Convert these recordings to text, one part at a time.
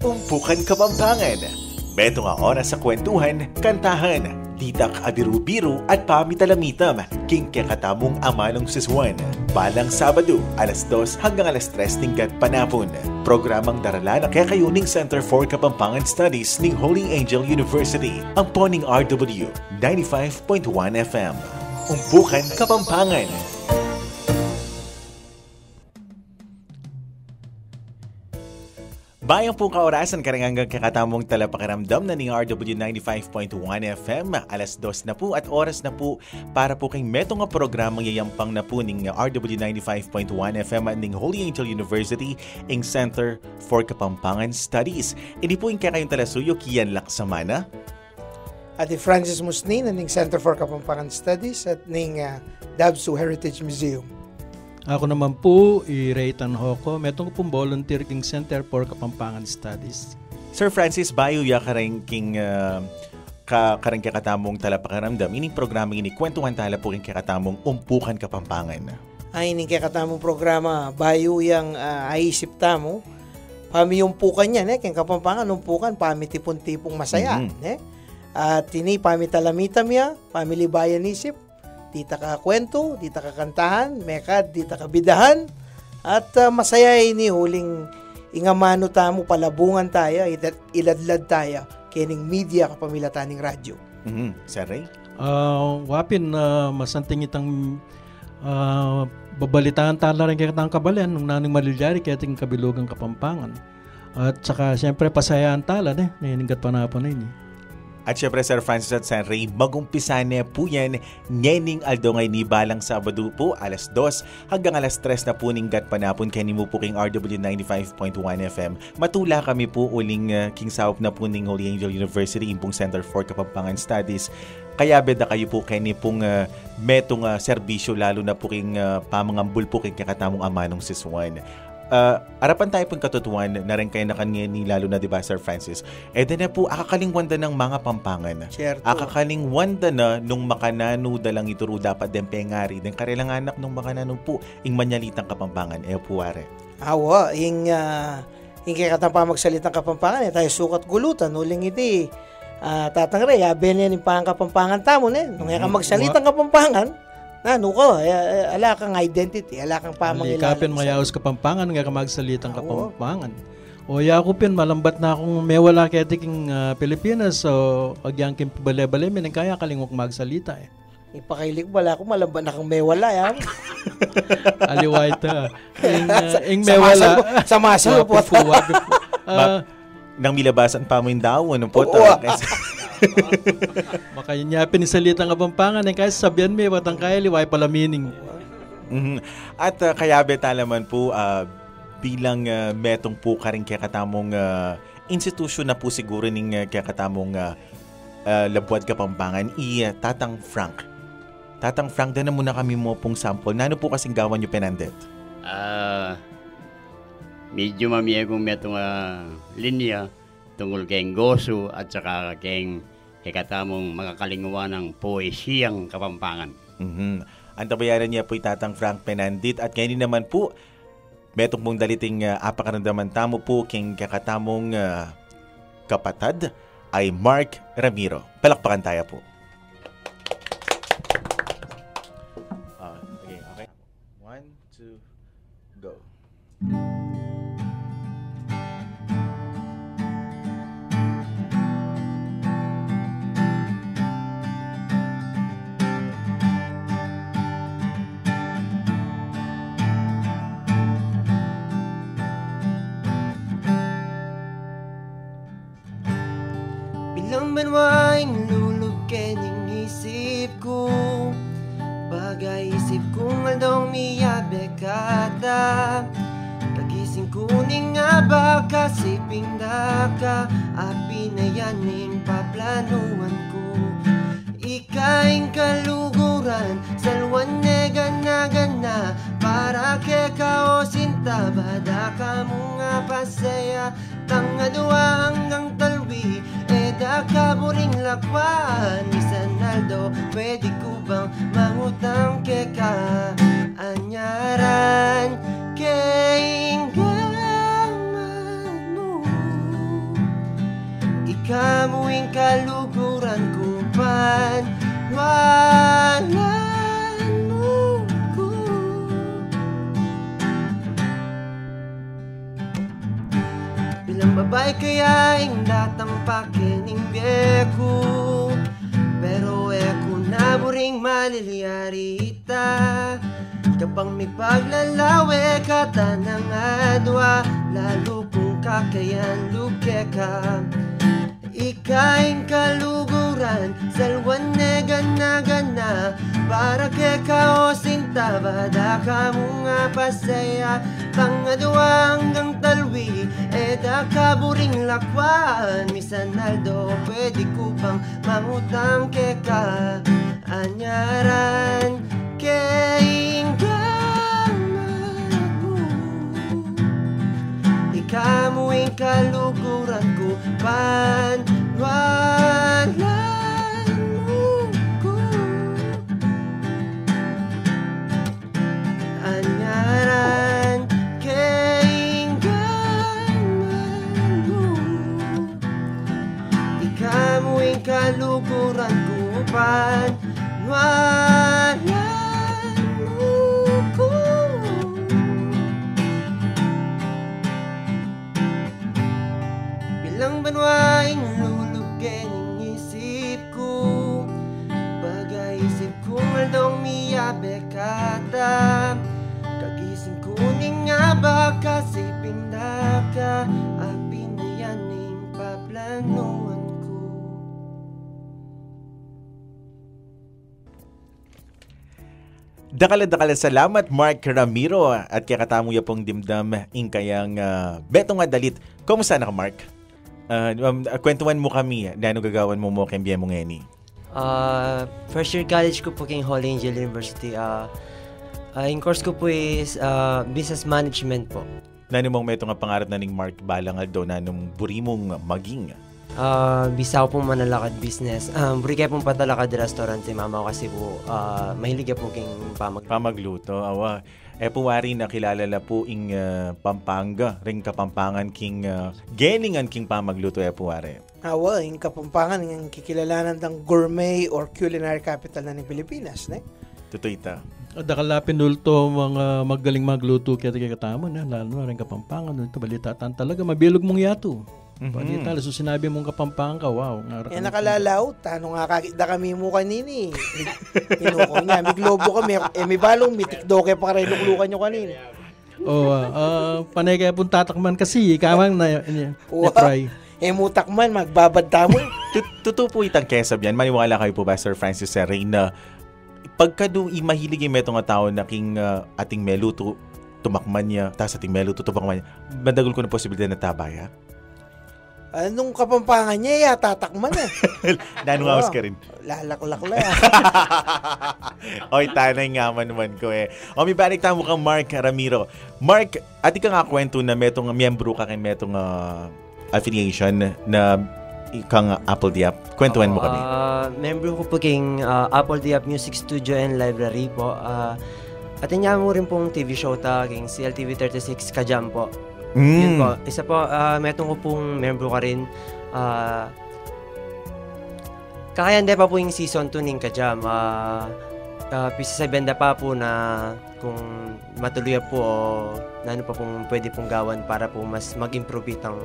Umpukan Kapampangan. Beto nga oras sa kwentuhan, kantahan, ditak abiru-biru at pamitalamitam. King kakatamong amanong siswan. Balang Sabado, alas 2 hanggang alas 3 tingkat panapon. Programang darala ng Kakayuning Center for Kapampangan Studies ng Holy Angel University. Ang poning RW 95.1 FM. Umpukan Kapampangan. Bayang pong kaorasan karangang kakatamong talapakiramdam na ng RW 95.1 FM. Alas 2 na po at oras na po para po kayong metong nga programang yayampang na po ng RW 95.1 FM at ng Holy Angel University ng Center for Kapampangan Studies. Hindi po yung kakayong talasuyo, Kian Laksamana. At ni Francis Musnin ng Center for Kapampangan Studies at ng Dabsu Heritage Museum. Ako naman po, Ray Tanhoco, metong pong volunteer king Center for Kapampangan Studies. Sir Francis, bayo ya karangking karang kakatamong talapakiramdam. Ining programa ini kwentuhan tala po king kakatamong umpukan Kapampangan. Ay, ining kakatamong programa, bayo yang aisip tamo, pamiyumpukan yan, king Kapampangan, umpukan, pamitipon-tipong masaya. At ini pamitalamitam ya, pamilibayan isip, dita ka kwento, dita ka kantahan, mekad, dita ka bidahan, at masaya ini huling ingamano tamo, palabungan tayo, iladlad tayo, kining media kapamilataning radyo. Sir Ray? Wapin, masanting itang babalitaan tala rin kitang kabalan, nung naning malilyari kiting kabilugang Kapampangan. At saka, siyempre, pasayaan tala, naningat panapon na ini. At syempre, Sir Francis at Sir Ray, mag-umpisa na po yan ngening aldo ngay ni Balang Sabado po, alas 2 hanggang alas 3 na po ninggat panapon kani mo po king RW 95.1 FM. Matula kami po uling king sawap na po ning Holy Angel University impong Center for Kapampangan Studies. Kaya beda kayo po kani pong metong serbisyo lalo na po king pamangambul po king kakatamong amanong siswan. Arapan tayo pong katutuan na rin kayo na kanyeni lalo na diba Sir Francis na po akakalingwanda ng mga Pampangan. Certo. Akakalingwanda na nung makanano dalang ituro dapat den pengari den karilang anak nung makanano po ing manyalitang Kapampangan puware. Awa, ing kaya pa magsalitang Kapampangan tayo sukat gulutan uling iti tatangre yaben yan yung pang Kapampangan tamo nung kaya ka magsalitang Kapampangan ko, ala kang identity, ala kang pamangilala. Kapin mayaos Kapampangan, nga magsalitang Kapampangan. O yakupin, malambat na akong may wala ketiking Pilipinas, so agyang kim bale-bale, minang kaya kalingok magsalita Ipakailig wala ko, malambat na kang may wala yan. Aliway ta. Ing may wala. Sa masalo po. Nang milabasan pa mo yung daw, ano po? Makayanyapin ni salitang Kapampangan kasi sabihan may watang kaya liway pala meaning. At kaya betalaman po bilang metong po karing kakatamong institusyon na po siguro ning kakatamong Labuad Kapampangan Tatang Frank. Tatang Frank, dana muna kami mo pong sample. Nano po kasing gawan nyo penandet? Medyo mamiyagong metong linya tungkol kayong goso at saka kayong hikatamong makakalinguan ng poesiyang Kapampangan. Ang tabayaran niya po Tatang Frank Penandit at ngayon naman po metong pong daliting apakaramdaman tamo po king kakatamong kapatad ay Mark Ramiro. Palakpakan tayo po. Okay. 1, 2, go. Bilang banwa'y nalulog kening isip ko, pag-aisip kong aldong miyabe kada. Kagising ko ning nga ba kasiping daka, api na yanin paplanuan ko. Ikaing kaluguran, salwan gana para ke kao sinta, bada ka mga pasaya, tangadwa hanggang talwi. Kaburing lakwan ni Sanaldo, pwede ko bang mangutang ke ka anyaran kay gaman mo Babay kaya ing datang pakining biyeko, pero eko na buring maliliyari ita. Kapang may paglalawe kata ng adwa, lalo kung kakayan luke ka. Ikaing kaluguran, salwan gana para ke kao sinta bada kamu nga pasaya. Pangadwa hanggang talwi, eda kaburing lakwan. Misan Aldo, pwede ko bang mangutang ke ka? Anyaran, keing kamaraku, ikamuing kaluguran ko, panwalan mo ko. Anyaran, keing kamaraku, ikamuing kaluguran ko, panwalan. Bilang banwaing lulugin ang isip ko, pag-aisip kong aldong miyabe kata. Kagising ko ning nga ba kasi pindaka, apin na yan ang paplanuan ko. Dakala salamat Mark Ramiro at kaya katamo ya pong dimdam ing kayang beto nga dalit. Kumusta na ka Mark? Kwentuhan mo kami, dano gagawan mo kay Biemo ngeni? First year college ko po king Holy Angel University. Yung course ko po is business management po. Nano mong meto nga pangarap na ning Mark balang aldo na nung buri mong maging? Bisa ko pong manalakad business. Buri kayo pong patalakad restaurant si mama ko kasi po mahilig po king pamagluto. Awa. Puwari na kilala la po ing Pampanga, ring Kapampangan king geningan king pamagluto puwari. Awa, yung Kapampangan yung kikilalanan ng gourmet or culinary capital na ng Pilipinas, ne? Totoo ita. Dakalapin nulto mga magaling magluto kaya katamo na lalo na rin Kapampangan nulto balitatan talaga mabilog mong yato. Balita, so sinabi mong Kapampangan ka, wow. Nakalalaw, tanong nga kakita kami mo kanini. Minuko niya, may globo kami, may balong, may tikdoke pa rin luklukan nyo kanini. Panay kaya pong tatakman kasi, kamang na-try. Mutakman, magbabad mo. Totoo po itang kesab yan. Maniwala kayo po ba, Sir Francis Serrain, na pagka doon mahilig yung metong tao na king ating meluto, tumakman niya, tapos ating meluto, tumakman niya, madagol ko na posibilidad na tabaya? Anong Kapampangan niya, tatakman eh. Nanungawas ka rin. Lalaklakla. Oy, tanay nga man ko eh. O, may balik tamo kang Mark Ramiro. Mark, ati ka nga kwento na metong miyembro ka kay metong affiliation na kang Apple Diap. Kwentuhan mo kami. Member ko po king Apple Diap Music Studio and Library po. At niya mo rin pong TV show ta king CLTV 36 Kajam po. Yun po. Isa po, metong ko pong member ka rin. Kakayanda pa po yung season 2 ng Kajam. Pisa sa benda pa po na kung matuloy po o na ano pa pong pwede pong gawan para po mas mag-improve itang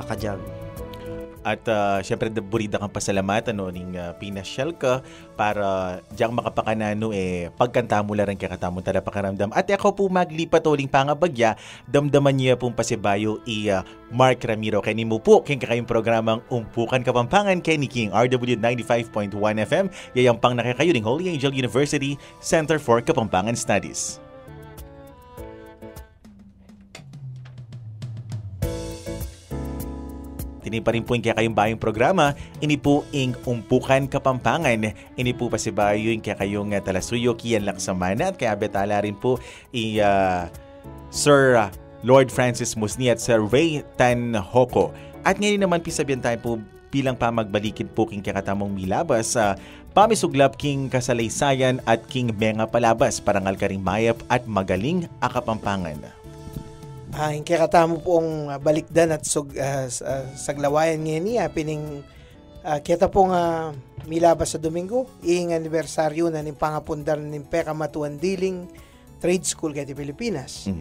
Kajam. At syempre, burida kang pasalamatan ning pinasyal ka para diyang makapakanano pagkanta mo lang kaya katamong talapakaramdam. At ako po maglipat uling pangabagya, damdaman niya pong pasibayo Mark Ramiro. Kaya mo po, king kakayong programang Umpukan Kapampangan kay ni King RW 95.1 FM. Yayampang nakikayo ng Holy Angel University Center for Kapampangan Studies. Tini pa rin po yung kaya kayong bayang programa. Ini po ing Umpukan Kapampangan. Ini po pasibayo yung kaya kayong talasuyo kiyan laksamana. At kaya betala rin po Sir Lord Francis Musni at Sir Ray Tan Hoko. At ngayon naman pisabihan tayo po bilang pamagbalikid po king kakatamong milabas sa pamisuglap king kasalaysayan at king menga palabas parangal karing mayap at magaling akapampangan. Yung kakatamo pong balikdan at saglawayan ngayon niya, pining kita pong milabas sa Domingo, ing anibersaryo na ng pangapundar ng Peka Matuan Diling Trade School kaya Pilipinas.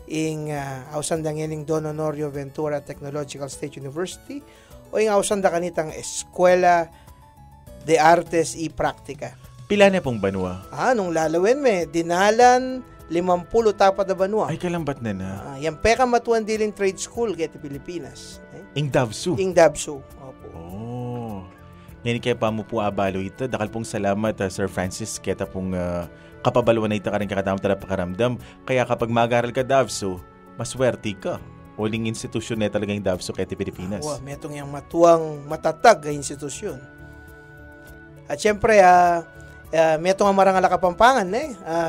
ing ausanda ngening Don Honorio Ventura Technological State University o ing ausanda kanitang Eskwela de Artes y Praktika. Pila na pong banwa? Nung lalawin me, dinalan 50 tapat na banwa. Ay, kalambat na na. Yan peka matuan diling trade school kaya Pilipinas. Ing Davsu? Ing Davsu. Opo. Oh. Ngayon kaya pa mo po abalo ito. Dakal pong salamat, Sir Francis. Kaya pong kapabalwa na ito ka rin kakatamang pakaramdam. Kaya kapag mag-aral ka Davsu, maswerte ka. Uling institusyon na talaga yung Davsu kaya Pilipinas. Metong yung matuang matatag na institusyon. At syempre, metong ang marang Kapampangan,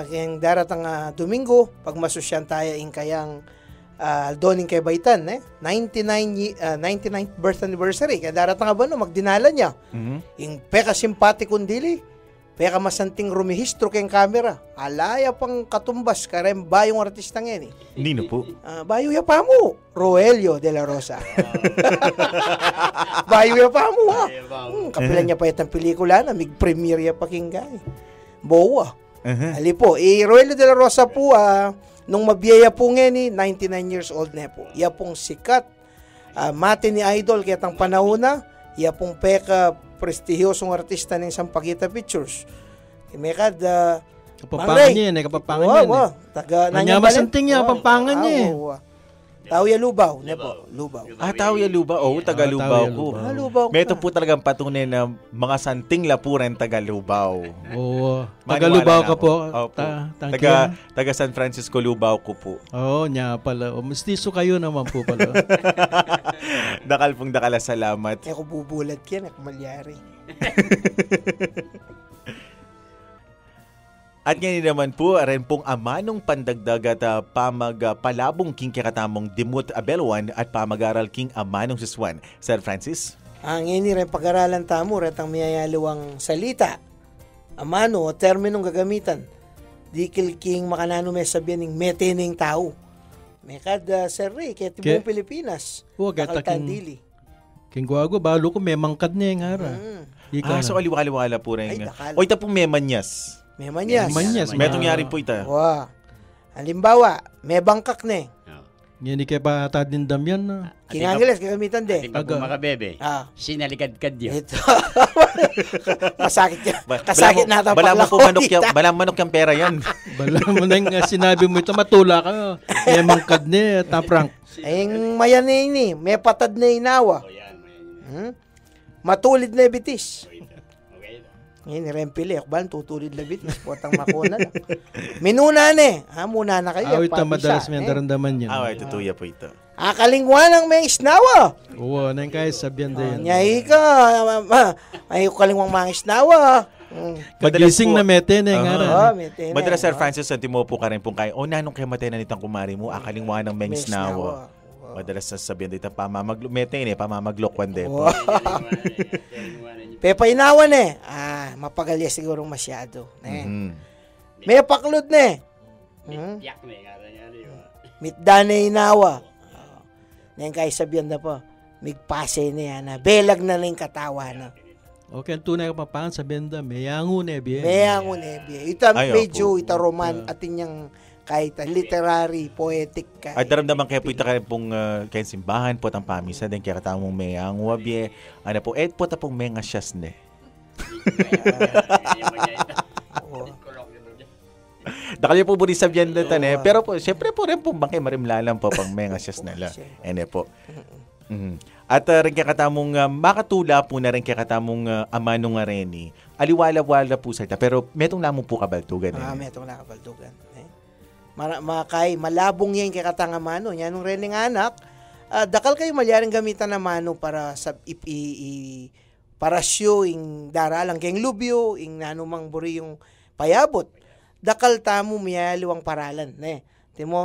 kayang daratang Domingo, pag masusyan tayo in kayang Aldoning kay Baitan, 99th birth anniversary, kaya daratang ba no, magdinala niya. Yung peka simpatikong dili, peka masanting rumihistro kayang kamera, alaya pang katumbas, karem bayong artista ngayon. Nino po? Bayo ya pa mo, Roelio de la Rosa. Bayo ya pa mo, ha? Kapilan niya pa itang pelikula na, mig-premiere ya pakinggan. Boa. Ali po, Roelio de la Rosa po, nung mabiyaya po ngayon, 99 years old na po. Iya pong sikat, mati ni Idol, kaya tang panahon iya pong peka prestihiyosong artista ng Sampaguita Pictures. Mekad, Kapapangan niya yan, kapapangan niya yan. Taga, Nanyamasanting niya, kapapangan niya eh. Tauya Lubaw, nepo, Lubaw. Tauya Lubaw. Taga Lubaw po. Lubaw. Meto po talagang patunay na mga santing lapuran taga Lubaw. Oo. Taga Lubaw ka po. Taga San Francisco Lubaw ko po. Oo, niya pala. Mestizo kayo naman po pala. Dakal pong dakala, salamat. Ako bubulat yan, ako malyari. At ngayon naman po, rin pong amanong pandagdag at palabong king kakatamong Dimut Abelwan at pamag-aral king amanong Siswan. Sir Francis? Ang ini rin pag-aralan tamo, retang mayayalawang salita. Amano, o terminong gagamitan. Dikil king makanano may sabihin ng metening tao. Mekad, Sir Ray, kaya tibong Pilipinas. Nakaltandili. King Guago, balo ko may mangkad niya yung hara. So aliwala po rin. O ita pong memanyas. Memanyas. Metong yari po ita. Halimbawa, may bangkak na Yan di kaya pa atadindam yan. King Angeles, kagamitan din. Pag makabebe, sinalikad-kad yun. Ito. Masakit yan. Kasakit na ito Balang manok yung pera yan. Balang mo na yung sinabi mo ito, matula ka. May mangkad niya, taprank. Ayong mayan na ini, may patad na inawa. Matulid na bitis. Ngayon, rempili. Ako ba, tutulid labit. Nasportang makuna lang. Minuna na muna na kayo. Ito madalas may darandaman yan. Tutuya po ito. Kalingwan ang may isnawa. Oo, nang kaya sabihan din. Nyay ka. Ay, kalingwang mga isnawa. Kagising na mete na yung ara. Madalas, Sir Francis, mo po ka rin pong kayo. Nanong kayo matay na nitang kumari mo, kalingwan ng may isnawa. Madalas sasabihan dito, pamamaglokwan din. Pepainawan mapagalya siguro masyado. May paklod na mitdane inawa. Ngayon kayo sabihan na po, migpase na yan, belag na lang katawa na. Okay, tunay ka papangan sabihan na, mayango nebye. Mayango nebye. Ito medyo, ito roman, atin yung kahit literary, poetic ka. At daramdaman kayo po ito kayo pong kayo simbahan po ang pamisa din kaya katamong may ang wabye. Ano po, po ta pong may nga siyas ne. Dakal po po rin sabihan na tane. Pero po, syempre po rin po bangkay marimlalang po pang may nga siyas nila. Ene po. At rin kaya katamong makatula po na rin kaya katamong amano nga rin aliwala-wala po sa ita. Pero metong lamang po kabaltugan. Metong lang kabaltugan. Malabong yan kay katanga mano yan nung rening anak dakal kayo malyaring gamitan na mano para sa parasyo ing daralang keng lubyo ing nanumang buri yung payabot dakal tamo miyaliwang paralan timo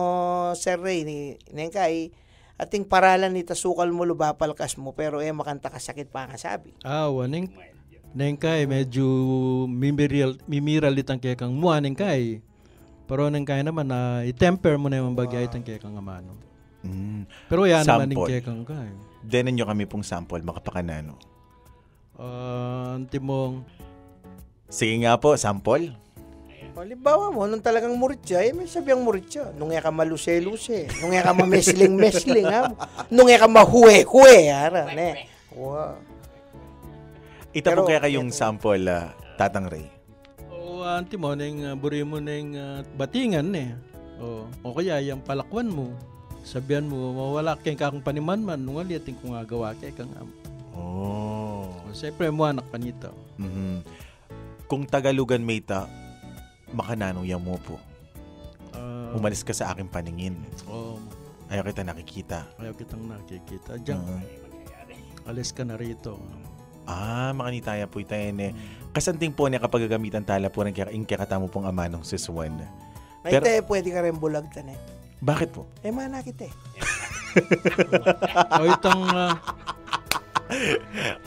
Sir Ray ni kay ating paralan ni tasukal mo lubapal kas mo pero makanta kasakit pa kasabi neng kay medyo mimiral itang kaya kang mua neng kay. Pero nang kaya naman na i-temper mo na yung bagay itang kaya kang amano. Pero yan naman yung kaya kang kaya. Denan nyo kami pong sample, makapakanano. Timong. Sige nga po, sample. Halimbawa mo, nung talagang muritya, may sabiyang muritya. Nung ka maluse-luse, nung ka mamesling-mesling, nung ka mahuwe-huwe, ne. Wow. Ita po kaya kayong sample, Tatang Ray. Anti mo, buri mo batingan, o kaya yung palakwan mo, sabihan mo, mawala kayong kakong paniman-man, nung aliating kung agawa kay kang siyempre mo anak kanito. Kung Tagalugan Mayta, makananong yan mo po. Umalis ka sa aking paningin. Ayaw kita nakikita. Ayaw kitang nakikita. Diyan, alis ka na rito. Makanitaya po itayin Kasanting po niya kapag gagamitan tala po ng kakatamo pong ama ng siswan. Pero, pwede ka rin bulagtan Bakit po? Manakit itang...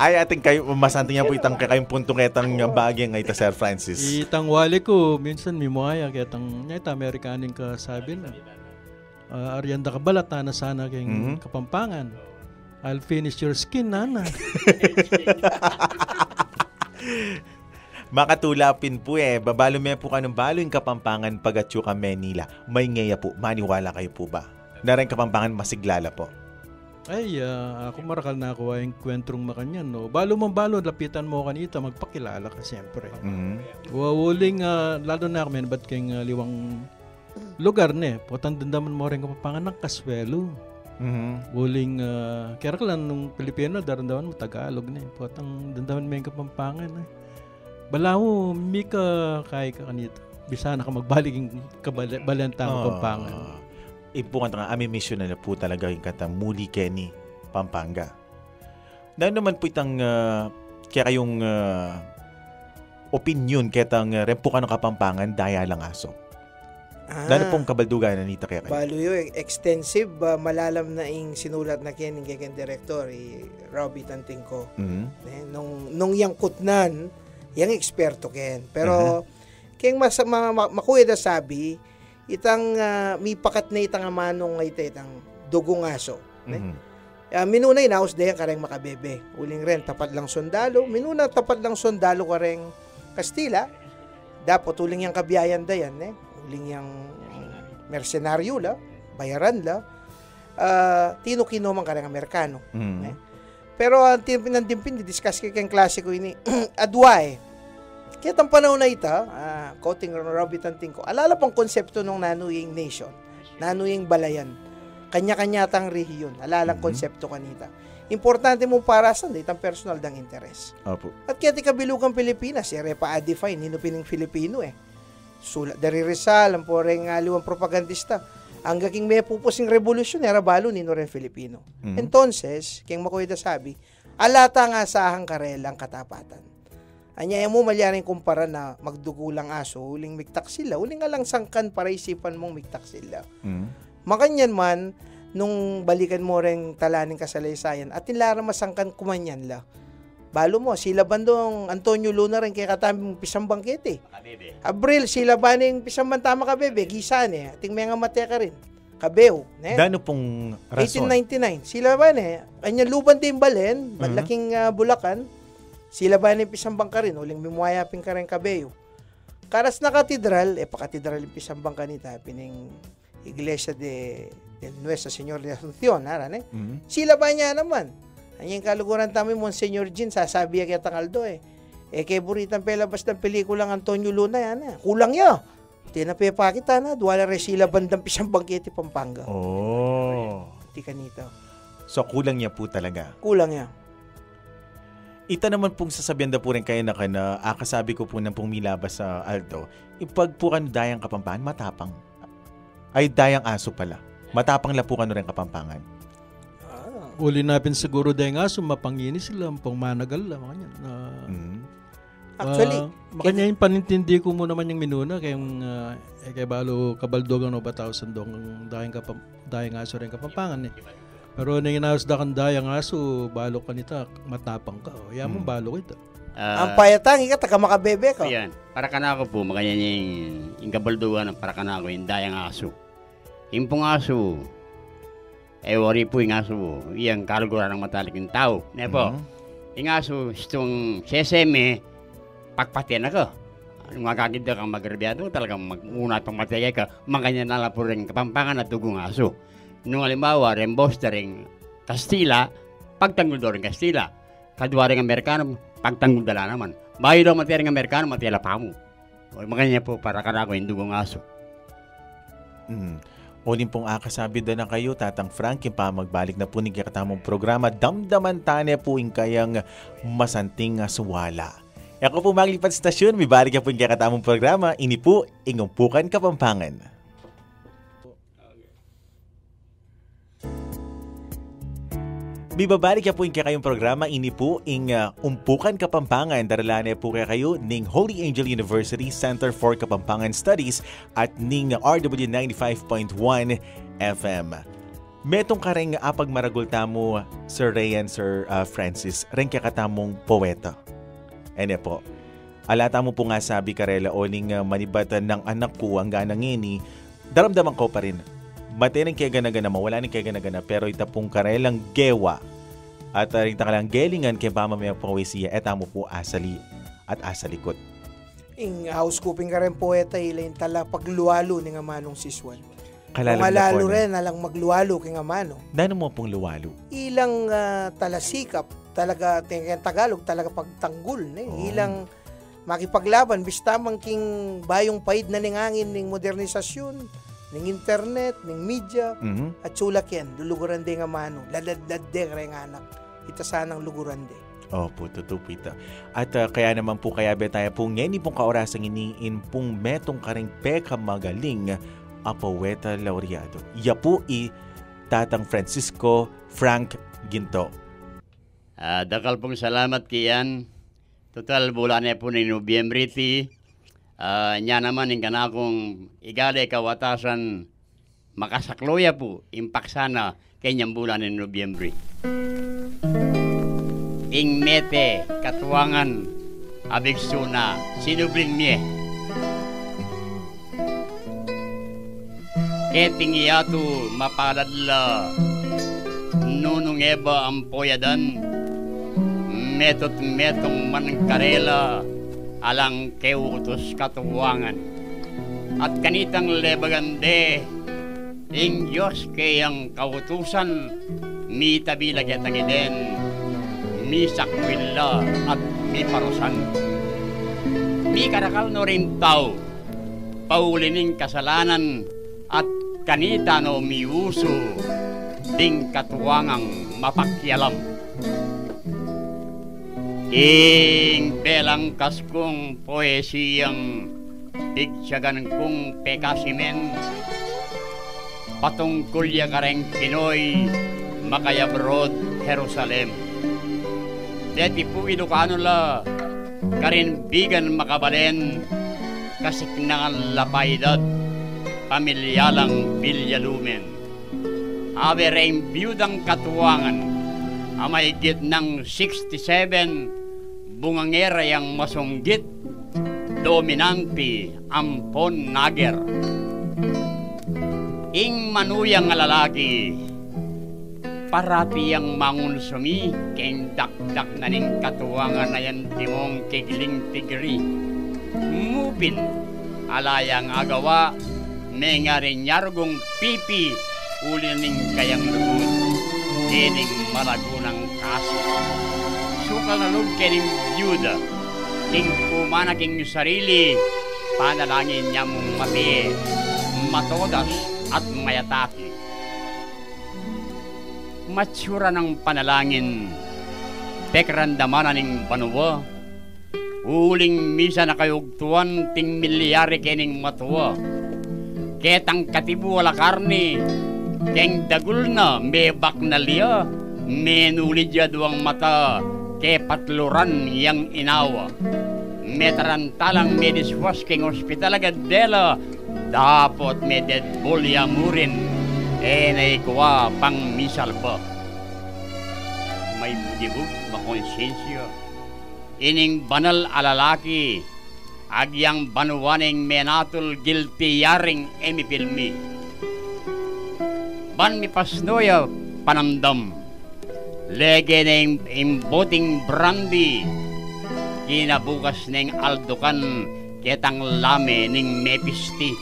Ay, ating kayo, masanting yan po itang kayong puntong etang bagay ng ita Sir Francis. Itang wali ko, minsan may muaya, itang Amerikaning ka sabi na, Arianda ka balat na sana kayong Kapampangan. I'll finish your skin, nana. Makatulapin po babalo may po kanong balo yung Kapampangan pagatyo ka Manila. May ngaya po, maniwala kayo po ba? Narang Kapampangan masiglala po. Ay, ako marakal na ako ay kwentrong makanyan, no? Balo mong balo, lapitan mo kanita, magpakilala ka siyempre. Wuling, lalo na kami, ba't kayong liwang lugar, potang dandaman mo rin Kapampangan ng Kaswelo. Wuling, kaya ka lang nung Pilipino, darandaman mo Tagalog, potang dandaman mo yung Kapampangan, Balaw, mika kaya ka kanita. Bisa na ka magbaliging kabalantang Kapampangan. Ipukan nga, mission na po talaga yung kata Muli Kenny, Pampanga. Dahil naman po itang kaya kayong opinion ketang rempo ka ng Kapampangan, daya lang aso. Dahil pong kabaldugan na nita kaya kayo. Balo yun, extensive, malalam na yung sinulat na kaya ng kaya director, Robbie Tantingko. Nung yung kutnan, yung eksperto ken. Pero, kaya makuya na sabi, itang may pakat na itang amanong itang dugong aso. Minunay naos dayan kareng makabebe. Uling ren, tapat lang sundalo. Minuna tapat lang sundalo kareng Kastila. Dapat uling yung kabiyayan dayan. Uling yung mercenaryo la, bayaran la. Tino-kino man kareng Amerikano. Pero ang pinandimpin, discuss kayong klasiko ini, adwa kaya ang panahon na ita, quoting Robbie Tantingko, alala pang konsepto ng Nanuying Nation, Nanuying Balayan, kanya-kanya tang rehiyon, alalang konsepto kanita. Importante mo para sa itang personal dang interes. Opo. At kaya ti kabilugang Pilipinas, repa-define, hinupining Filipino Sulat dari Rizal, ang poreng aliwang propagandista, ang gaging may pupusing revolusyon, balo nino rin Filipino. Entonces, kaya makuha sabi, alata nga sahang karelang katapatan. Anya mo malyaring kumpara na magdugulang aso, uling migtak sila, uling nga lang sangkan para isipan mong migtak sila. Makanyan man, nung balikan mo rin talaning kasalaysayan, at nilarang masangkan kumanyan la. Balo mo, sila bandong Antonio Luna rin kaya kataming pisang bangkete. Abril, sila ba ning pisang bantama kabebe, gisan ating mga matya ka rin. Kabeo. Dano pong rason? 1899. Sila ba kanya luban din balen, malaking Bulacan. Sila ba ni pisang bangka rin, uling mimuayapin ka rin Kabeo. Karas na katedral, pakatedral yung pisang bangka nita, pining Iglesia de Nuestra Señor de Asunción, Sila ba niya naman? Anyang kaluguran tami, Monsignor Jean, sasabi kaya tangaldo kay buritan pelabas ng pelikulang Antonio Luna, kulang ya. Tinapepa kita duwala rin sila bandang pisang bangkete Pampanga. Di kanito. So, kulang niya po talaga? Kulang ya. Ita naman pong sasabihan na po rin kayo na akasabi ko po nang pong milabas sa Aldo, ipagpukan dayang Kapampangan, matapang. Ay, dayang aso pala. Matapang lapukan rin Kapampangan. Uli natin siguro dayang aso, mapangini sila, pang managal lang. Actually, makanya yung panintindi ko mo naman yung minuna, kay balo kabaldogan o batao sandong dayang aso rin Kapampangan Pero nang inaos da kan dayang aso, balo ka nita, matapang ka. Yan mong balo kita. Ang payatang, taga makabebe ka. Ayan, para ka na ako po, makanya yung kabaldugan, para ka na ako yung dayang aso. Yung pong aso, wari po yung aso, yung kaluguran ng matalik yung tao. Yung aso, itong sesame, pagpatian ako. Magkagid kang magrebyado, talagang mag-una itong matayay ka, makanya na lang po rin Kapampangan at Dugong Aso. Nung halimbawa, rembosta rin Kastila, pagtanggol daw rin Kastila. Kadwa rin Amerikano, pagtanggol dala naman. Bayo daw matay rin Amerikano, matay la pa mo. Makanya po, para kanako yung Dugong Aso. Uling pong akasabi na kayo, Tatang Frank, yung magbalik na po ng katamong programa, damdaman tane po yung kayang masanting suwala. Ako po maglipat stasyon, may balik na po yung katamong programa, ini po, Ingumpukan Kapampangan. Bibabalik po yung kayong programa, ini po ing Umpukan Kapampangan. Daralane po kayo ning Holy Angel University Center for Kapampangan Studies at ning RW 95.1 FM. Metong kareng apag maragul tamo, Sir Ray and Sir Francis, ren katamong poeta. Ene po. Alata mo po nga sabi karela oling manibatan ng anak ko ang ganang ini, daramdaman ko pa rin. Matinang kaya gana-gana, mawala ning kaya gana-gana, pero itapong karelang gewa at rin takalang gelingan kaya pamamaya pawisiya etamo po asali at asalikot. Ing housekeeping ka rin poeta ilayin tala pagluwalo ni nga manong siswan. Malalo rin alang magluwalo kay nga mano. Dano mo pong luwalo? Ilang talasikap, talaga Tagalog, talaga pagtanggol. Ilang makipaglaban, bistamang king bayong paid na ningangin ning modernisasyon, ning internet, ning media, at sulak yan, luluguran de nga mano, ladadad de kare nga anak, ita sanang luguran de. Opo, totoo po ito. At kaya naman po kaya tayo pong ngeni pong kaorasang iniin pong metong karing peka magaling apaweta laureado. Ya po Tatang Francisco Frank Ginto. Dakal pong salamat kiyan. Total bulan po ni Nobyembre ti. Nya naman yung kanakong igale kawatasan makasakloya po impaksana kanyang bulan ng Nobyembre. Ing mete katuwangan abigsuna sinubling miye. Keting iyatu mapaladla nunong eba ang poyadan metot metong mankarela alang keutos katuwangan at kanitang lebagande ing Diyos kayang kautusan mi tabilag yatang iden mi sakwilla at mi parusan mi karakal no rin tao paulining kasalanan at kanita no mi uso ding katuwangang mapakyalam. Ing belang kaskong poesiyang bigsagan kong pekasimen patungkol ya kareng Pinoy makayabrod Jerusalem. Deti po Ilocano la karin bigan makabalen kasiknangan lapaydad pamilyalang Bilyalumen. Abereng biyudang katuwangan amay git ng 67 bungangera yang masunggit dominanti ampon nager. Ing manuyang nga lalaki parati yang mangunsumi keng dakdak na ning katuwangan na yan timong kigling tigri mupin alayang agawa may nga rin nyargong pipi uli ning kayang lubod kining malagunang kaso sukal na loob kining byuda king kumana king sarili panalangin niya mong mati matodas at mayataki matsura ng panalangin pekrandaman ning panuwa uling misa na kayugtuan ting milyari kining matuwa ketang katibu wala karni keng dagul na mebak na liya menulidya duwang mata ke patluran yang inawa metarantalang mediswas keng hospital agad dela dapat meded bolya murin naikuwa pang misal ba may bugibug makonsensya ining banal alalaki agyang banuwaning menatul guilty yaring emipilmi ban mi pasnoya panamdam lege ng imboting brandy kinabukas ng aldukan ketang lame ning mepisti.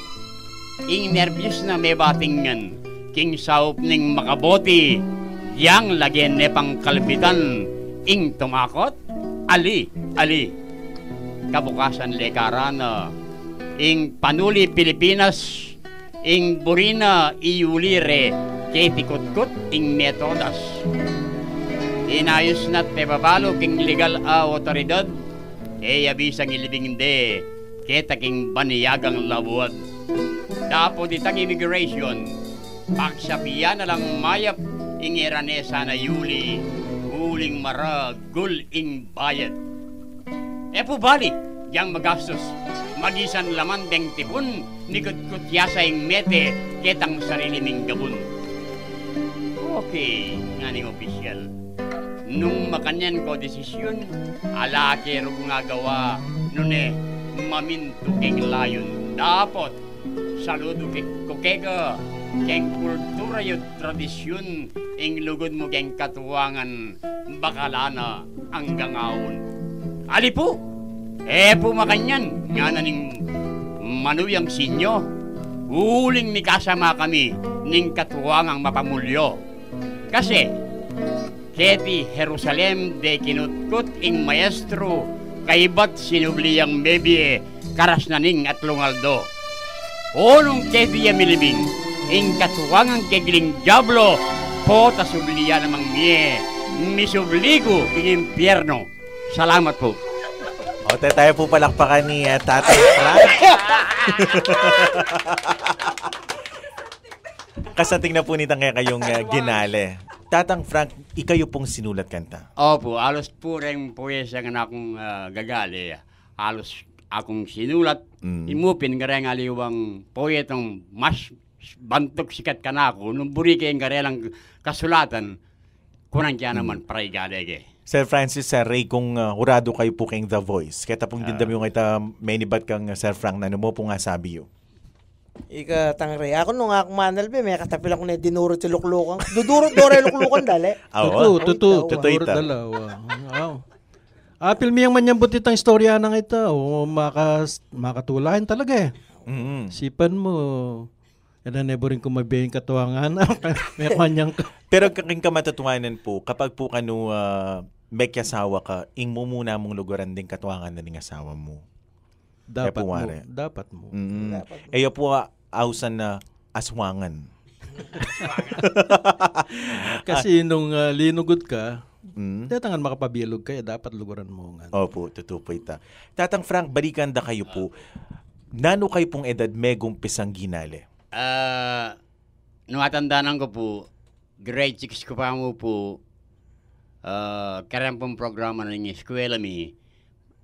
Ing nervyos na may batingan, king saup ning makaboti, yang lagyan ne pang kalbitan, ing tumakot, ali. Kabukasan lekarana, ing panuli Pilipinas, ing burina iulire, ketikot-kot ing metodas. Inayos na't pebabalo king legal a otoridad, abisang ilibing hindi, ketaking baniyagang labuad. Dapo ditang immigration, pagsabihan na lang mayap ing iranesa na yuli, huling maragul ing bayad. Po bali, yang magastos, magisan laman deng tipon, nikot-kutyasa ing mete, ketang sarili ming gabon. Okay, nganing opisyal. Nung makanyan ko desisyon, alake ro nga gawa, nune, maminto king layon. Dapat, saludo kukega, keng kultura yung tradisyon, ing lugod mo keng katuwangan, bakalana ang gangawon. Ali po, po makanyan, nga naning manuyang sinyo, huling ni kasama kami, ning katuwangang mapamulyo. Kasi, keti Jerusalem de kinutkot ing maestro, kaibat sinubliyang bebye, karas na ning at lungaldo. Onong ketiya milibing, ing katuwangang kegling diablo, po tasubliya namang miye, misubligo ing impyerno. Salamat po. O, tayo po palakpakan ni Tatay Frank. Kasating na po nitang kayong ginale. Tatang Frank, ikayo pong sinulat kanta. Opo, alos po rin poesya nga akong gagali. Alos akong sinulat. Imupin nga rin aliwang poetong mas bantok sikat ka na ako. Nung buri kayong garelang kasulatan, kunang kaya naman pray galige. Sir Francis, Sir Ray, kung hurado kayo po kayong The Voice, kaya pong dindam yung ita menibat kang Sir Frank na ano mo po nga sabi yun. Ika tangre. Ako nung akong manalbe, may katapil ako na dinuro ti luklukan. Duduro dore luklukan dali. Tutu ita. Apil miyang manyambot itang istorya ng ita. O makatulahin talaga eh. Sipan mo. Yan na nebo rin kung mabihin katuwangan. May kanyang Pero kaking kamatutuwanan po, kapag po kanu may kasawa ka, ing mo muna mong lugaran din katuwangan na ning asawa mo. Dapat mo. Eyo po ausan na aswangan. Kasi nung linugod ka, tatangan makapabilog ka, dapat lugaran mo nga. Opo, totoo po ita. Tatang Frank, balikan da kayo po. Nano kayo pong edad megong pisang ginale? Nung atandaan ko po, grade 6 ko pa mo po, karampong programa ng eskwela mi,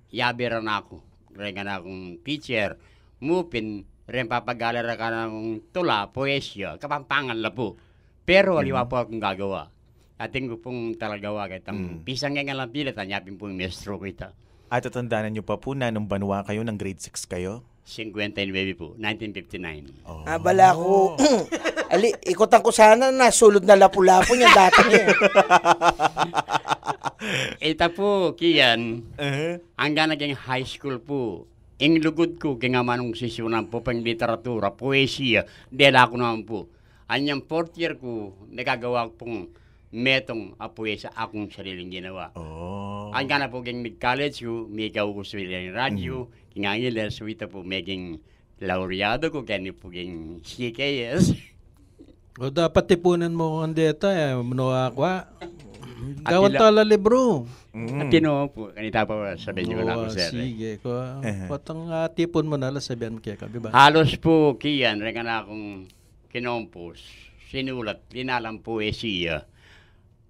yabira na ako. Rega na akong teacher, mupin, rin papagalara ka ng tula, poesya, kapampangan la po. Pero aliwa po akong gagawa. Ating ko pong talagawa kitang pisang nga lang pila, tanyapin po yung maestro ko ita. At tatandaan nyo pa po na nung banwa kayo, ng grade 6 kayo? 59 baby po, 1959. Oh. Bala ko. Ikutan ko sana na sulod na lapu-lapu niya dati niya. Ita po, Kian, hanggang naging high school po, ing lugod ko, kaya manong sisyonan po pang literatura, poesya, dela ko naman po. Anyang 4th year ko, nagagawa pong metong poesya akong sariling ginawa. Hanggang na po kaya mid-college ko, may kaugusto yung radyo, kingangilan, so ito po maging laureado ko, kaya po kaya CKS. O dapat tipunan mo ang deta, manuwa kwa. Gawat tala libro. At tino po, kanita pa sabihin ko na ako, sir. Sige, patang tipon mo na, sabihan mo kaya ka, diba? Halos po, Kian, rin na akong kinompos, sinulat, linalang poesiya.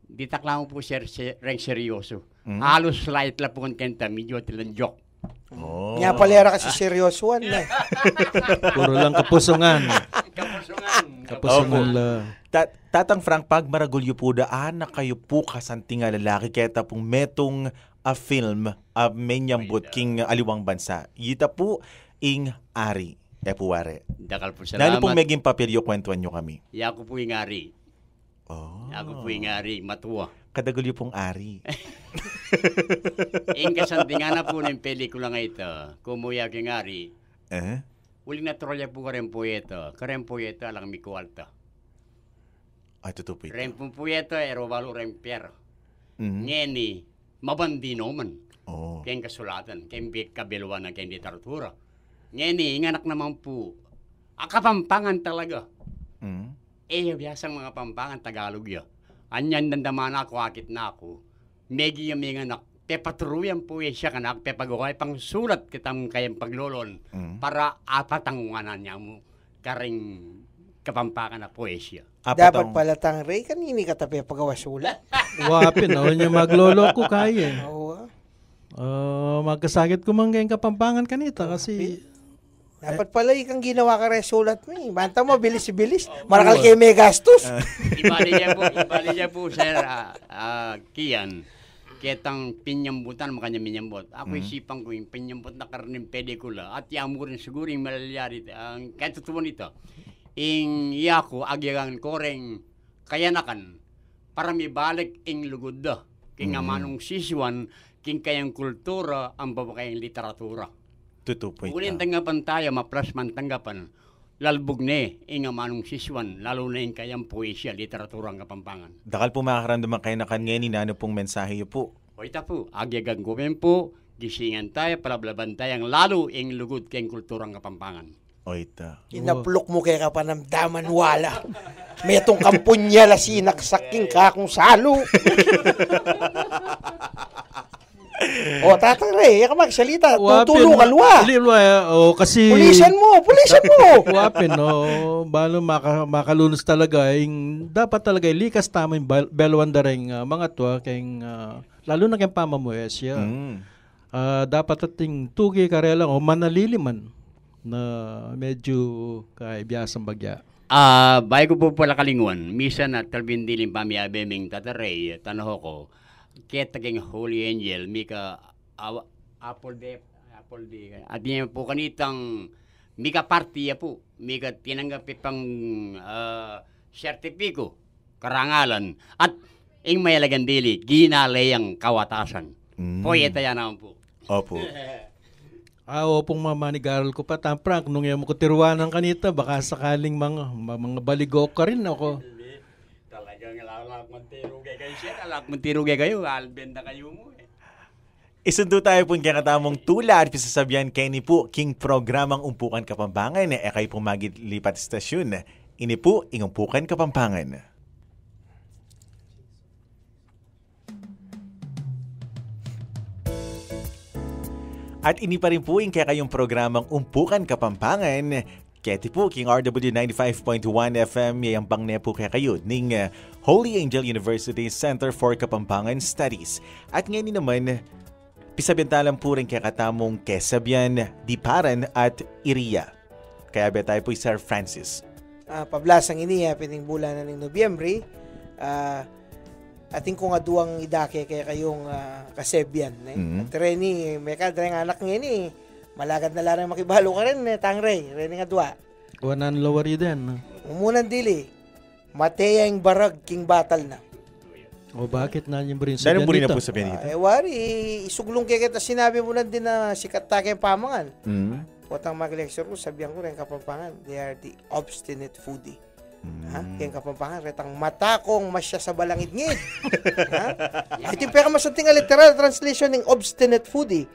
Ditakla mo po, sir, rin seryoso. Halos slight lang po kung kenta, medyo tilang joke. Nga palera kasi seryosoan na. Puro lang kapusungan. Kapusungan la. Tatang Frank, pag maragulyo po daan na kayo po kasanting lalaki kaya pong metong film menyambot king aliwang bansa. Yita po ing ari. Epuware. Dakal po salamat. Nalo pong meging papilyo kwentuhan nyo kami. Yako po ing ari. Ako po ing ari, matuwa. Kadagulyo pong ari. Kasandingan na po ng pelikula nga ito, Kumuya Kingari. Uling naturalya po karen po ito. Karen po ito, alang mi kuwalta. Ay, totoo po ito. Karen po ito, erobalo ren pier. Ngeni, mabandino man. Kaya kasulatan, kaya kabilwa na kaya literatura. Ngeni, inganak naman po, akapampangan talaga. Biyasang mga pampangan Tagalog ya. Anyan dandaman ako, akit na ako. Megi yung mga anak, pepatruyan po siya kanak, pepagaway pang sulat kitang kayang paglolon para apatanguanan niya mo karing kapampangan na poesya. Dapat pala tang Ray, kanini ka tabi pagawa sulat. Wapin, niya maglolo ko kaya. Oo. Magkasakit ko man kayong kapampangan kanita kasi... Dapat pala ikang ginawa ka rin sulat mo eh. Banta mo, bilis-bilis. Marakal kayo may gastos. Ibali niya po, sir, Kian. Ketang pinyambutan, makanya minyambot. Ako isipang ko yung pinyambot na karning pelikula at yamu rin siguro yung malalyari. Kaya totoo nito. Iyako, agyagan ko rin kayanakan para may balik ing lugod da. King manong siswan, king kayang kultura, ang babakayang literatura. Totoo po ito. Uling tanggapan tayo, maplas man tanggapan. Lalbog ne, inga manong siswan, lalo na yung kayang poesya, literatura ang kapampangan. Dakal po makakaramdaman kayo na kanyeni na ano pong mensahe yun po. O ita po, agyagang gomen po, gisingan tayo, palablaban tayo, lalo yung lugod kayang kultura ang kapampangan. O ita. Inaplok mo kaya ka panamdaman wala. May itong kampunya la sinaksaking ka kung salo. Tatang Ray, ka magsalita. Tutulungan wa. Kasi... Pulisan mo. Wapin, balo makalunos talaga. Dapat talaga likas tama yung belwanda rin mga to. Lalo na kayong pamamuesya. Dapat ating tugi karela o manaliliman na medyo kaibiyasang bagya. Bago po pala kalinguan, misa na talbindiling pamiabeming tataray, tanaho ko, kaya taging Holy Angel, mika Apple Day. At yan po kanitang mika partiya po, mika tinanggap pang sertipiko, karangalan, at ing may lagandili, ginalayang kawatasan. Poeta yan naman po. Opo. Opong mamanigaral ko pa, Frank, nung yung kutiruanan kanita, baka sakaling mga baligo ka rin ako. Talagang alakmantirugay kayo, albenda kayo mo eh. Isundo tayo po kaya katamong tula at pisasabihan kayo ni po king programang Umpukan Kapampangan kayo po magilipat istasyon. Ini po Umpukan Kapampangan. At ini pa rin po kaya kayong programang Umpukan Kapampangan. Kaya po, King RW 95.1 FM, yayang pang po kaya kayo ng Holy Angel University Center for Kapampangan Studies. At ngayon naman, pisabintalan po rin kaya katamong Kesabian, Diparan at Iriya. Kaya ba tayo po Sir Francis? Pablasang ini, pining bulan na ng Nobyembre, ating kung aduang idake kaya kayong Kasebian. At Reni, may kadreng anak ngayon malagad na larang makibalo ka rin, Tang Ray. Reni nga dua. Wanan lawari din. Umunan dili, Mateya yung barag, king batal na. O bakit na yung rin sabihan dito? Na po sabihan dito? Wari, isuglong kaya kita sinabi mo na din na sikat ta kayong pamangan. Potang mag-lecture ko, sabihan ko rin kapampangan, they are the obstinate foodie. Kaya kapampangan, retang mata kong masya sa balangid-ngid. Ito yung pekamasanting literal translation ng obstinate foodie.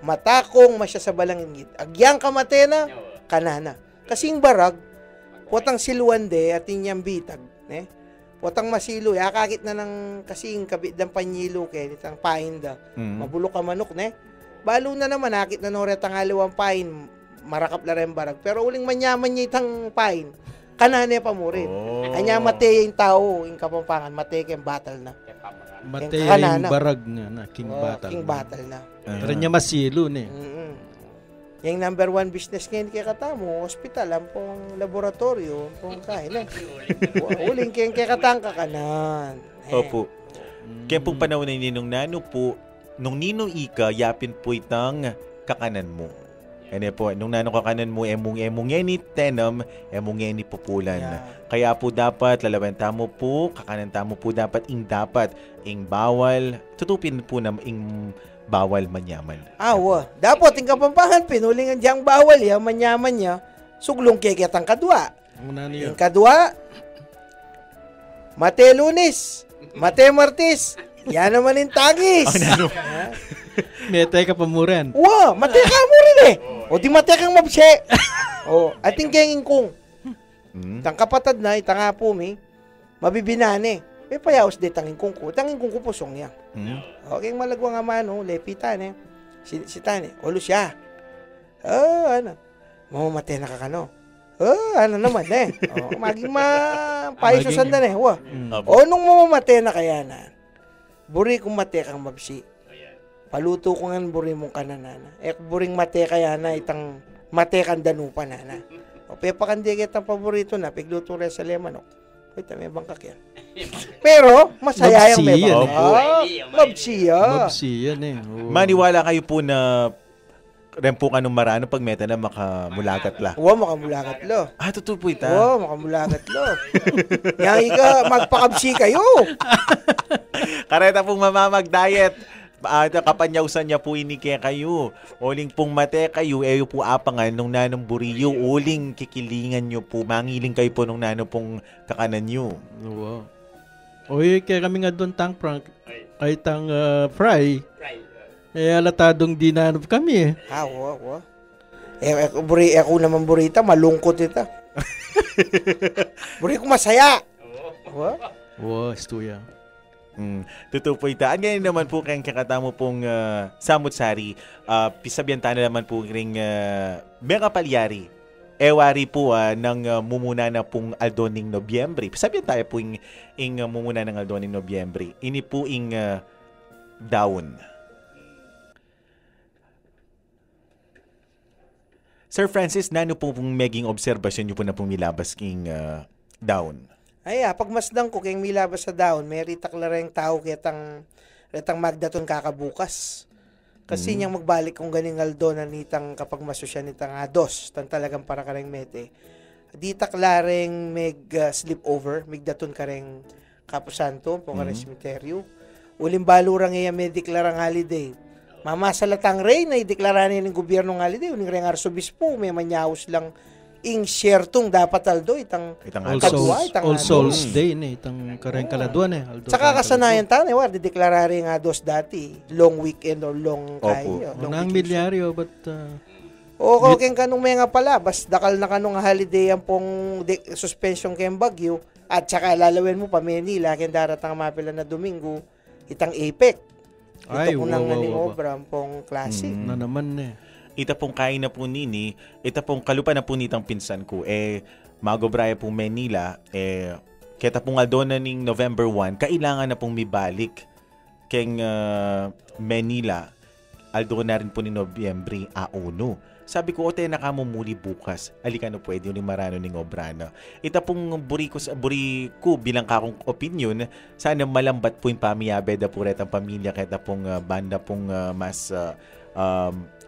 Mata kong masya sa balangid-ngid. Agyang kamate na, kanana. Kasing barag, potang siluan de at inyang bitag. Potang masilo, akakit na ng kasing kabit ng panyilo kaya nitang pain da. Mabulok ka manok, Balo na naman, akit na no retang alawang pain, marakap na rin barag. Pero uling manyaman niya itang pain. Kanane pa mo rin. Anya mate yung tao, yung kapampangan, mate yung battle na. Mate yung barag na, king battle. King battle na. Pero niya masilo Yung number one business ngayon kaya katamo, hospital, ang pong laboratorio, ang pong kain. Uling kaya katang kakanan. Opo. Kaya pong panahon na ninong nano po, nung ninong ika, yapin po itang kakanan mo. Ene po, nung nanong kakanan mo, emong ngeni tenom, emong ngeni pupulan. Yeah. Kaya po dapat, lalabanta mo po, kakanan mo po dapat, ing bawal, tutupin po na ing bawal manyaman. Awa. Dapat, yung Kapampangan, pinulingan diyang bawal ya, manyaman niya, suglong kekit ang kadwa. Una niyo. Yung kadwa, Mate Lunes, Mate Martes, yan naman yung tagis. May ka pamuran. Wow, mate ka mo rin eh. O di mate kang mabse. O, ating kenging kung. Tang kapatad na, itanga po mi, mabibinane. May payaos de tanging kung ko. Tanging kung ko pusong niya. Okay, malagwa nga mano, lepitan eh. Si Tane, ulo siya. Ano? Mamamate na kakano. Ano naman eh. Maging payo sa sandan eh. O, nung mamamate na kaya na, buri kong mate kang mabsi. Paluto ko nga buri mong kananana. Buring mate kaya na, itang mate kang danupa na na. O, pepakandigit ang paborito na, pigluto rin sa lemanok. Uy, may bangkak yan. Pero, masaya yung may Mabsi yan bangkak. Mabsiya. Mabsi yan eh. Oo. Maniwala kayo po na rempukan ng marano pag meta na makamulagat la. Uwa, makamulagat lo. Totoo po ita. Oo, makamulagat lo. Yang ika, magpakabsi kayo. Kareta pong mamamag-diet. Kapanyawsan niya po ini kaya kayo. Uling pong mate kayo, eyo po apangan nung nanong buriyo. Uling kikilingan nyo po. Mangiling kayo po nung nanong pong kakanan nyo. Wow. Oy, kaya kami nga doon tang prank. Ay tang fry. Eh, alatadong dinanap kami eh. Uwa. Ako naman burita, malungkot ita. Buri ko masaya. Uwa. Wow, istuya. Totoo po ita. Ang ganyan naman po kayong kakatamo pong Samut-Sari. Pisabiantana naman po ring Mega Palyari. Ewari po ng mumuna na pong Aldoning Nobyembre. Pisabihan tayo po ing mumuna ng Aldoning Nobyembre. Ini po ing daon. Sir Francis, nano po pong meging obserbasyon nyo po na pong milabas king daon? Ay, pagmasdang ko kayong milabas sa daon, may ritaklareng tao retang magdaton kakabukas. Kasi niyang magbalik kung ganing aldo na nitang kapag masusya nitang dos, tan talagang para kareng mete. Di taklareng sleepover, migdaton kareng kapusanto, po kareng sementeryo. Uling balurang iya may deklarang holiday. Mamasalatang rey na ideklarani ng gobyerno ng holiday, uling reng arsobispo, may manyaos lang ing siyertong dapat aldo itang All Souls Day ne itang kareng kaladuan eh. Saka kasanayan ta ne war dideklarari nga dos dati long weekend or long kayo. Nang milyaryo but ken kanong mga pala bas dakal na kanong holiday ang pong suspension ken Bagyo at saka lalawin mo pa Manila ken daratang mapila na Domingo itang APEC. Ito po nang obra pong klase. Na naman eh. Ita pong kain na po nini, ita pong kalupa na po nitang pinsan ko, magobraya pong Manila, kita pong aldona ning November 1, kailangan na pong mibalik keng Manila, aldo na rin po ni Nobyembre A1. Sabi ko, ote na kamo muli bukas, alika no pwede yung marano ning obrana. Ita pong buri ko bilang kakong opinion, sana malambat po yung pamiyabeda po retang pamilya, kita pong banda pong mas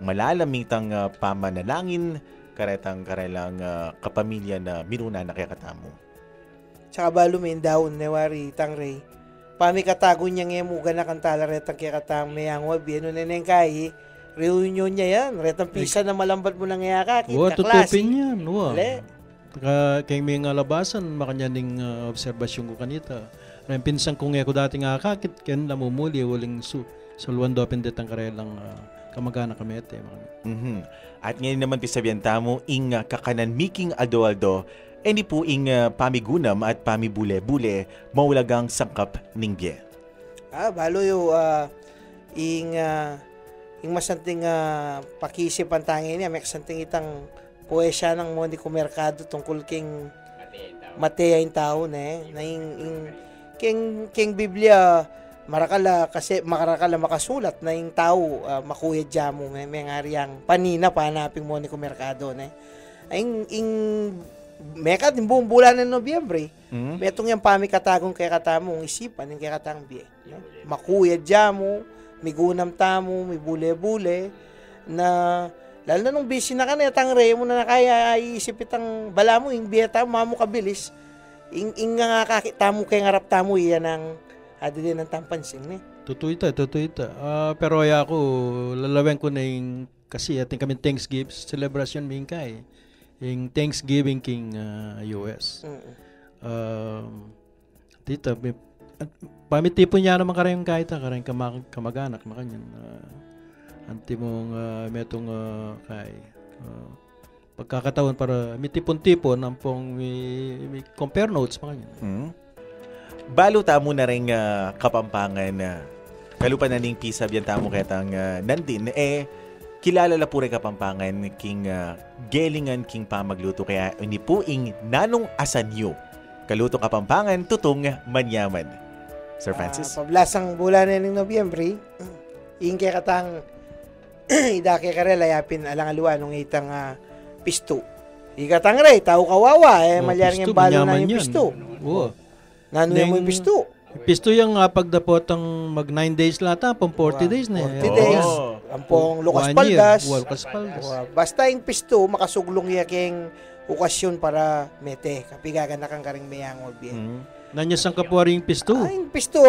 malalamitang pamanalangin karetang karelang kapamilya na minuna na kaya katamo. Tsaka balo may daon newari tangray. Pami katago niya ngemuga na kantala retang kaya katamo mayang wabi. Ano neneng kay reunion niya yan. Retang pisa na malambat mo nang yaka. Tutupin yan. Kaya may nga labasan makanyaning obserbasyon ko kanita. Ngayon pinsan kong ko dati nga kakit ken namumuli waling sulwan do pendet ang karelang kamagana kamete. At ngayon naman pisabihan tamo ing kakanan miking aldo-aldo eni po ing pamigunam at pamibule-bule maulagang sangkap ning bye. Balo yo ing masanting pakisip ang tangin niya may kasanting itang poesya ng Monico Mercado tungkol king Matea yung tao na king Biblia marakala kasi makasulat na yung tao makuya dyan mo may ngariang panina panaping Monico Mercado na ing meka din buong bulan ng Nobyembre metong yung pamikatagong kaya katamong isipan yung kaya katang biye makuya dyan mo migunam tamo mi bule-bule na Lalo na nung busy na ka na, tang re mo na kaya iisip itang bala mo, yung biyata, mamo kabilis. Ing nga kakita mo kay ngarap tamo, yan ang adi din ng tampansin eh. Totoo ita. Pero ay ako, lalawin ko na yung, kasi ating kami Thanksgiving celebration min kay. Yung Thanksgiving king US. Tita, pamitipon niya naman karayong kahit karayong kamag-anak, makanyan. Anti mong metong kay pagkakataon para mitipon-tipon ang pong may compare notes makanyan. Balo tamo na rin Kapampangan kalupan na ning pisab yan tamo ketang nandin kilala la po rin Kapampangan king gelingan king pamagluto kaya ini po ing nanong asanyo kaluto Kapampangan tutong manyaman. Sir Francis? Pablasang bulan na ng Nobyembre, ing kaya katang idake ka rin layapin alang aluan nung itang pisto. Ikatang rin, tao kawawa malyar ng balo na yung pisto. Oo. Nanoy mo yung pisto. Pisto yung pagdapot ang mag 9 days lata, pang 40 days na. 40 days. Ang pong Lucas Paldas. Basta yung pisto, makasuglong yaking okasyon para mete. Kapigagan na kang karing mayang orbi. Nanyas ang kapuari yung pisto. Yung pisto,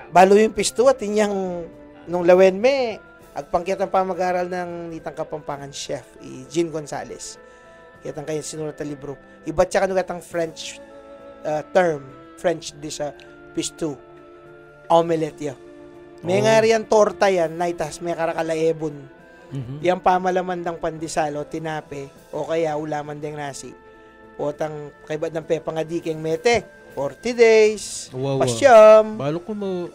balo yung pisto at inyang nung lawen me, agpangkit ang pamag-aral ng nitang Kapampangan chef, Jean Gonzalez. Kitang kayo sinulat na libro. Iba't siya kanong French term, French dish pisto. Omelette yun. May nga riyan torta yan, naitas may karakalaebon. Yang pamalaman ng pandesal o tinape, o kaya ulaman ding nasi. O tang kaibad ng pepangadiking mete, 40 days, pasyam. Balo ko mo,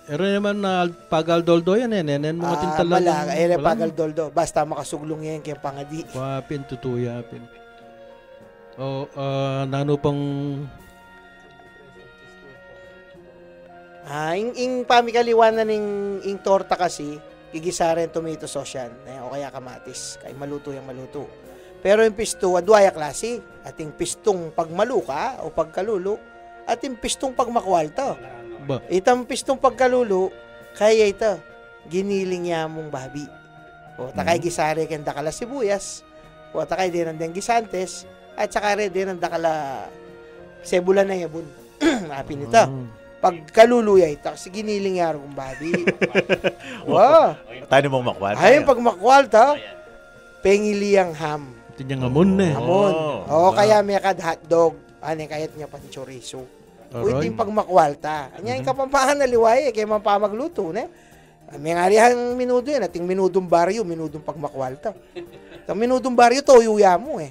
naman na pagaldoldo yan mga tintalan. Malaga, pagaldoldo. Basta makasuglong yan kaya pangadi. Wapin, tutuyapin. Nano pang... ing pamikaliwanan ing torta kasi, gigisaren tomato sauce yan. O kaya kamatis. Kaya maluto yung maluto. Pero yung pisto, adwaya klase. Ating pistong pagmaluka o pagkalulo. Ating pistong pagmakwalta. Itang pistong pagkalulo, kaya ito, giniling niya mong babi. O takay gisare kang dakala sibuyas. O takay din ang gisantes. At saka rin din ang dakala sebula na yabon. Apin ito. Pagkaluluya ito, kasi giniling niya mong babi. Wow. Tayo mong makwalta. Ayun, pag makwalta, pengiliyang ham. Ito niyang hamon na. Hamon. O kaya may kad hotdog. Kayat niya pan chorizo. Pwede yung pagmakwalta. Anya yung Kapampangan na liway, kaya mapamagluto, ne? May nga rihang minudo yan, ating minudong baryo, minudong pagmakwalta. Itang minudong baryo, toyuya mo,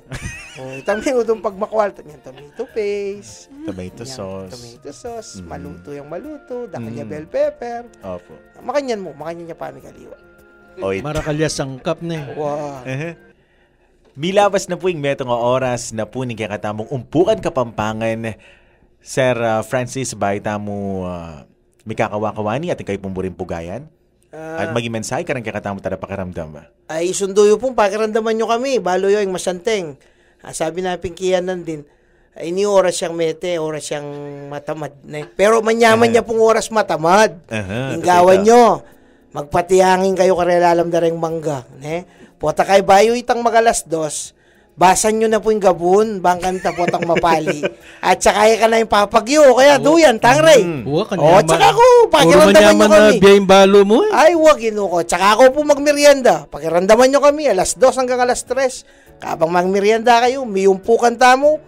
itang minudong pagmakwalta, yan, tomato paste. Tomato sauce. Maluto yung maluto, dakanya bell pepper. Opo. Makanyan niya pamikaliwa. Marakalyas ang cup na. Wow. Milabas na po yung metong oras na po ni kakatamong umpukan Kapampangan. Sir Francis, baita mo may kakawakawani at kayo pumburin pugayan? At maging mensahe karang kakatamo tada pakiramdam. Ay, sunduyo pong pakiramdaman nyo kami. Balo yung masanteng. Sabi na pingkiyanan din. Ay, ni oras siyang mete, oras siyang matamad. Pero manyaman niya pong oras matamad. Inggawan nyo. Magpatihangin kayo karelalam na rin mangga. Pota kay bayo itang magalas 2. Basan nyo na po yung gabon, bangkan tapotang mapali. At saka ka na yung papagyo, kaya duyan, tangray. Tsaka ako, pakiramdaman nyo kami. Biyayang balo mo Ay, wag inuko. Tsaka ako po magmerienda. Pakiramdaman nyo kami, alas 2 hanggang alas 3. Kabang magmerienda kayo, may umpukan tamo,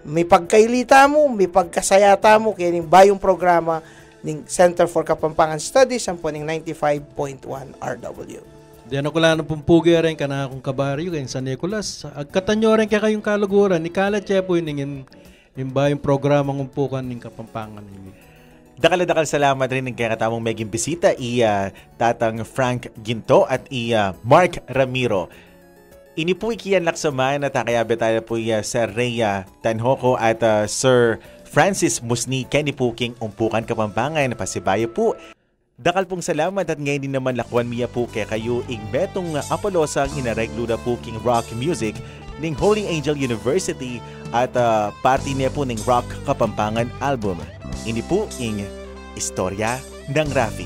may pagkailita mo, may pagkasayata mo, kaya yung bayong programa ng Center for Kapampangan Studies, ang po ng 95.1 RW. Diyan ako lang ng pumpugi rin ka na akong kabaryo kayong San Nicolas. Agkatanyo rin kaya kayong kaluguran. Ikala siya po yung ba yung programa ng umpukan ng Kapampangan. Dakal salamat rin ng kaya katamong meging bisita Tatang Frank Ginto at Mark Ramiro. Ini po ikiyan laksaman at kaya tayo po Sir Rhea Tanhoco at Sir Francis Musni Kenny po king umpukan Kapampangan. Pasibayo po. Dakal pong salamat at ngayon din naman lakwan miya po kaya kayo ing betong apolosang inareglo na po king rock music ng Holy Angel University at party niya po ng Rock Kapampangan album. Ini po ing Istorya ng Rafi.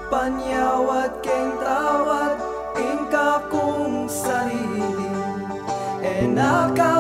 Panyawat keng tawat ingka kong sarili, enaka